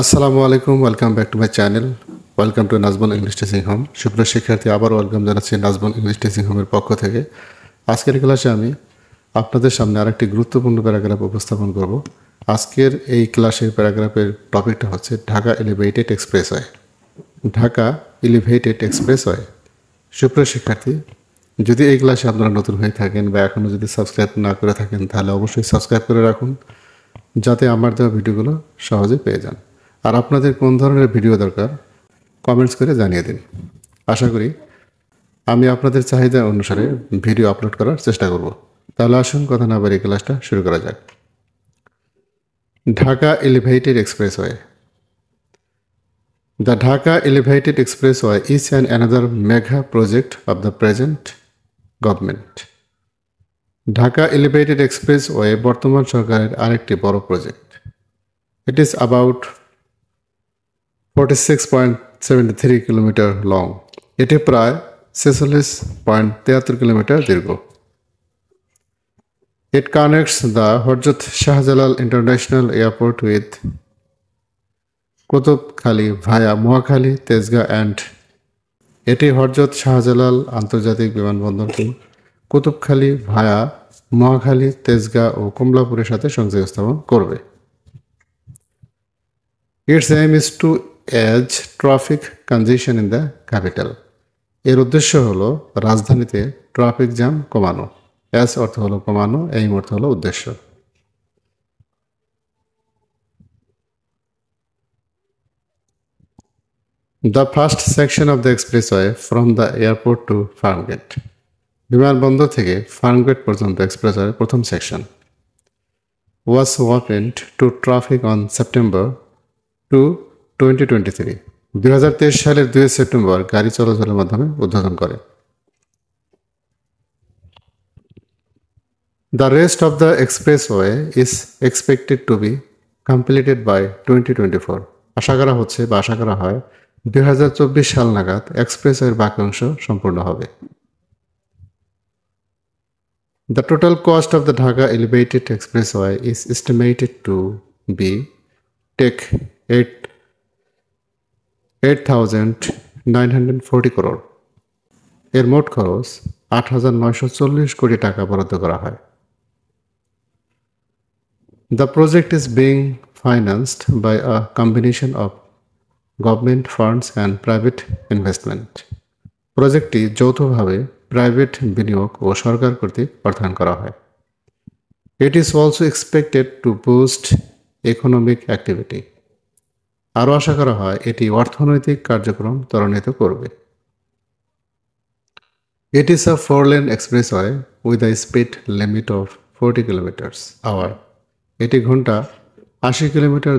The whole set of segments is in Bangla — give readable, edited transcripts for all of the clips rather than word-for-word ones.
আসসালামু আলাইকুম, welcome back to my channel. Welcome to Najbul English teaching home. সুপ্রিয় শিক্ষার্থী, আবার ওয়েলকাম জানাচ্ছি নাজবুল ইংলিশ টিচিং হোমের পক্ষ থেকে। আজকের ক্লাসে আমি আপনাদের সামনে আরেকটি গুরুত্বপূর্ণ প্যারাগ্রাফ উপস্থাপন করব। আজকের এই ক্লাসের প্যারাগ্রাফের টপিকটা হচ্ছে Dhaka elevated expressway. Dhaka elevated expressway. সুপ্রিয় শিক্ষার্থী, যদি এই ক্লাসে আপনারা নতুন হয়ে থাকেন বা এখনও যদি সাবস্ক্রাইব না করে থাকেন, তাহলে অবশ্যই সাবস্ক্রাইব করে রাখুন, যাতে আমার দেওয়া ভিডিওগুলো সহজে পেয়ে যান। আর আপনাদের কোন ধরনের ভিডিও দরকার কমেন্টস করে জানিয়ে দিন। আশা করি আমি আপনাদের চাহিদা অনুসারে ভিডিও আপলোড করার চেষ্টা করব। তাহলে আসুন কথা না বাড়িয়ে ক্লাসটা শুরু করা যাক। Dhaka elevated expressway. The Dhaka Elevated Expressway is another mega project of the present government. Dhaka elevated expressway বর্তমান সরকারের আরেকটি বড় project. It is about 46.73 kilometre long. এটি প্রায় 46.73 কিলোমিটার দীর্ঘ। It connects the Hazrat Shahjalal international airport with Kutubkhali via Mohakhali, Tejgaon and. এটি হযরত শাহজালাল আন্তর্জাতিক বিমানবন্দরকে কুতুবখালী ভায়া মহাখালী, তেজগাঁ ও কমলাপুরের সাথে সংযোগ স্থাপন করবে। Its aim is to ease traffic congestion in the capital. এর উদ্দেশ্য হলো রাজধানীতে ট্রাফিক জ্যাম কমানো। এস অর্থ হলো কমানো, এইম অর্থ হলো উদ্দেশ্য। The first section of the expressway from the airport to Farmgate. বিমানবন্দর থেকে ফার্মগেট পর্যন্ত এক্সপ্রেসওয়ের প্রথম section was opened to traffic on September 2, 2023. 2023 সালের 2 সেপ্টেম্বর গাড়ি চলাচলের মাধ্যমে উদ্বোধন করে। The rest of the expressway is expected to be completed by 2024. আশা করা হচ্ছে বা আশা করা হয় 2024 সাল নাগাদ এক্সপ্রেসওয়ের বাকি অংশ সম্পূর্ণ হবে। The total cost of the Dhaka Elevated Expressway is estimated to be take 8,940 crore. এর মোট খরচ 8,940 কোটি টাকা বরাদ্দ করা হয়। The project is being financed by a combination of government funds and private investment. প্রজেক্টটি যৌথভাবে প্রাইভেট বিনিয়োগ ও সরকার কর্তৃক অর্থায়ন করা হয়। It is also expected to boost economic activity. আরও আশা করা হয় এটি অর্থনৈতিক কার্যক্রম ত্বরান্বিত করবে। It is a 4-lane expressway with a speed limit of 40 km/h. এটি ঘন্টা 80 কিলোমিটার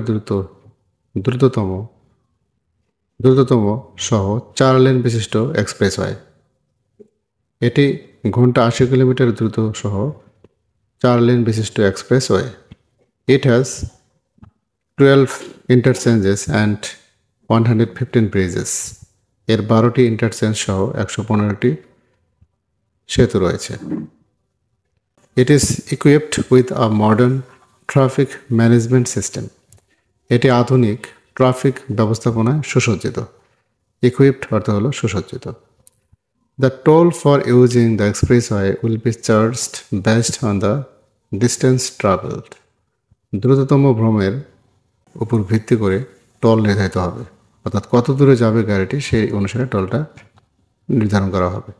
দ্রুততম সহ 4 লেন বিশিষ্ট এক্সপ্রেসওয়ে। এটি ঘন্টা 80 কিলোমিটার দ্রুত সহ 4 লেন বিশিষ্ট expressway. It has 12 interchanges and 115 bridges. এর 12টি ইন্টারচেঞ্জ সহ 115টি সেতু রয়েছে। It is equipped with a modern traffic management system. এটি আধুনিক ট্রাফিক ব্যবস্থাপনায় সুসজ্জিত। Equipped অর্থ হলো সুসজ্জিত। The toll for using the expressway will be charged based on the distance traveled. দ্রুততম ভ্রমণের উপর ভিত্তি করে টোল নির্ধারিত হবে, অর্থাৎ কত দূরে যাবে গাড়িটি সেই অনুসারে টোলটা নির্ধারণ করা হবে।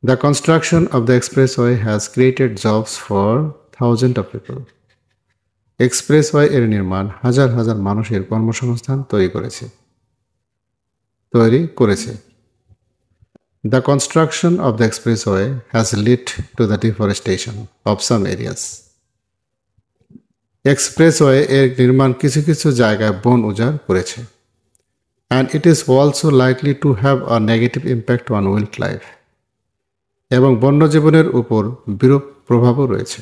The construction of the expressway has created jobs for thousands of people. Expressway এর নির্মাণ হাজার হাজার মানুষের কর্মসংস্থান তৈরি করেছে। The construction of the expressway has led to the deforestation of some areas. Expressway এর নির্মাণ কিছু কিছু জায়গায় বন উজাড় করেছে। And it is also likely to have a negative impact on wildlife. এবং বন্যজীবনের উপর বিরূপ প্রভাবও রয়েছে।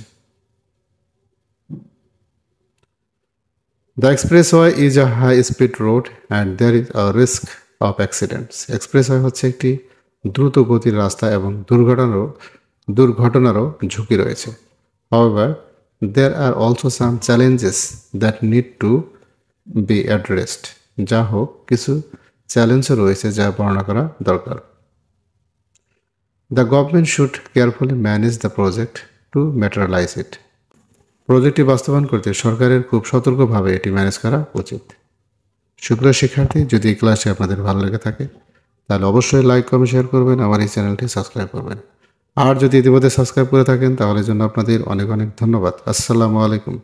The expressway is a high-speed road and there is a risk of accidents. Expressway হচ্ছে একটি দ্রুত গতির রাস্তা এবং দুর্ঘটনারও ঝুঁকি রয়েছে। However, There are also some challenges that need to be addressed. যা হোক কিছু চ্যালেঞ্জও রয়েছে যা বর্ণনা করা দরকার। The government should carefully manage the project to materialize it. প্রজেক্টটি বাস্তবায়ন করতে সরকারের খুব সতর্কভাবে এটি ম্যানেজ করা উচিত। সুপ্রিয় শিক্ষার্থী, যদি এই ক্লাসে আপনাদের ভালো লেগে থাকে তাহলে অবশ্যই লাইক কমেন্ট শেয়ার করবেন, আমার এই চ্যানেলটি সাবস্ক্রাইব করবেন। আর যদি ইতিমধ্যে সাবস্ক্রাইব করে থাকেন তাহলে জন্য আপনাদের অনেক অনেক ধন্যবাদ। আসসালামু আলাইকুম।